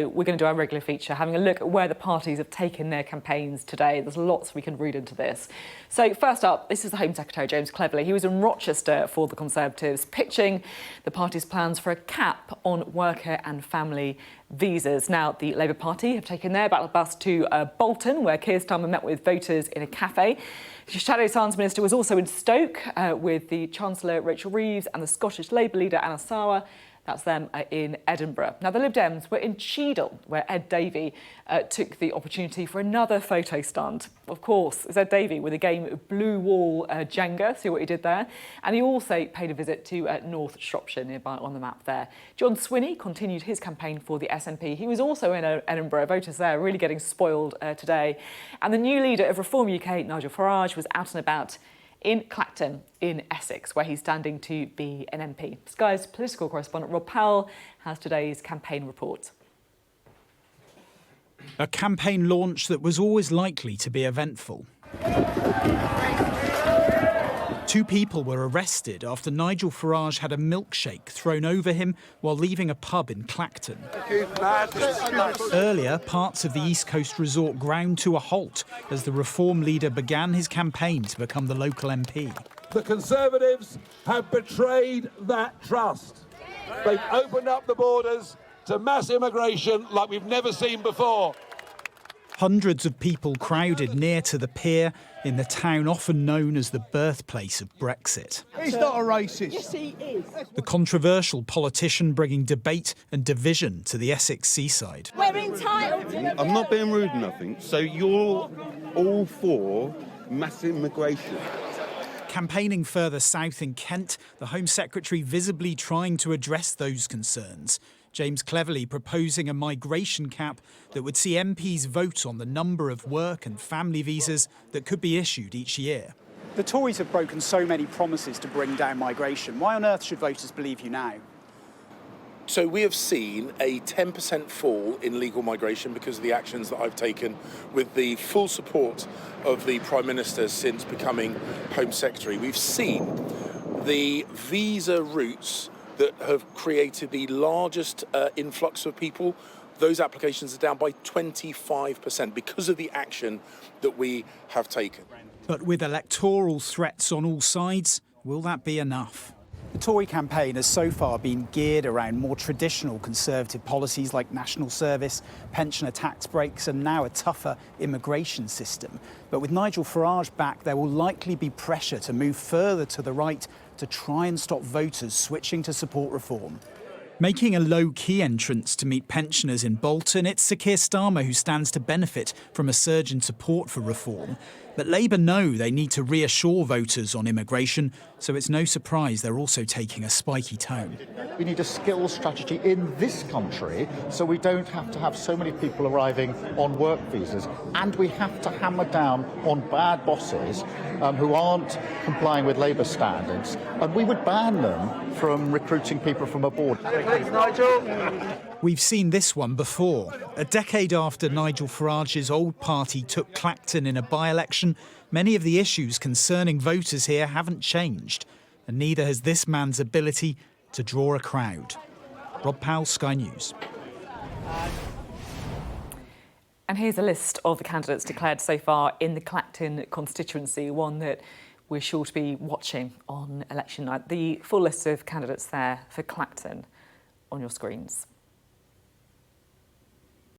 We're going to do our regular feature, having a look at where the parties have taken their campaigns today. There's lots we can read into this. So first up, this is the Home Secretary, James Cleverly. He was in Rochester for the Conservatives, pitching the party's plans for a cap on worker and family visas. Now, the Labour Party have taken their battle bus to Bolton, where Keir Starmer met with voters in a cafe. The Shadow Science Minister was also in Stoke with the Chancellor Rachel Reeves and the Scottish Labour leader Anna Sawar. That's them in Edinburgh. Now, the Lib Dems were in Cheadle, where Ed Davey took the opportunity for another photo stunt. Of course, it's Ed Davey with a game of blue wall Jenga. See what he did there? And he also paid a visit to North Shropshire, nearby on the map there. John Swinney continued his campaign for the SNP. He was also in Edinburgh. Voters there really getting spoiled today. And the new leader of Reform UK, Nigel Farage, was out and about in Clacton in Essex, where he's standing to be an MP. Sky's political correspondent Rob Powell has today's campaign report. A campaign launch that was always likely to be eventful. 2 people were arrested after Nigel Farage had a milkshake thrown over him while leaving a pub in Clacton. Earlier, parts of the East Coast resort ground to a halt as the Reform leader began his campaign to become the local MP. The Conservatives have betrayed that trust. They've opened up the borders to mass immigration like we've never seen before. Hundreds of people crowded near to the pier in the town often known as the birthplace of Brexit. He's not a racist. Yes, he is. The controversial politician bringing debate and division to the Essex seaside. We're entitled to... I'm not being rude or nothing, so you're all for mass immigration. Campaigning further south in Kent, the Home Secretary visibly trying to address those concerns. James Cleverly proposing a migration cap that would see MPs vote on the number of work and family visas that could be issued each year. The Tories have broken so many promises to bring down migration. Why on earth should voters believe you now? So we have seen a 10% fall in legal migration because of the actions that I've taken with the full support of the Prime Minister since becoming Home Secretary. We've seen the visa routes that have created the largest influx of people. Those applications are down by 25% because of the action that we have taken. But with electoral threats on all sides, will that be enough? The Tory campaign has so far been geared around more traditional Conservative policies like national service, pensioner tax breaks and now a tougher immigration system. But with Nigel Farage back, there will likely be pressure to move further to the right to try and stop voters switching to support reform. Making a low-key entrance to meet pensioners in Bolton, it's Sir Keir Starmer who stands to benefit from a surge in support for reform. But Labour know they need to reassure voters on immigration, so it's no surprise they're also taking a spiky tone. We need a skills strategy in this country so we don't have to have so many people arriving on work visas, and we have to hammer down on bad bosses who aren't complying with Labour standards, and we would ban them from recruiting people from abroad. Thanks, Nigel. We've seen this one before. A decade after Nigel Farage's old party took Clacton in a by-election, many of the issues concerning voters here haven't changed, and neither has this man's ability to draw a crowd. Rob Powell, Sky News. And here's a list of the candidates declared so far in the Clacton constituency, one that we're sure to be watching on election night. The full list of candidates there for Clacton on your screens.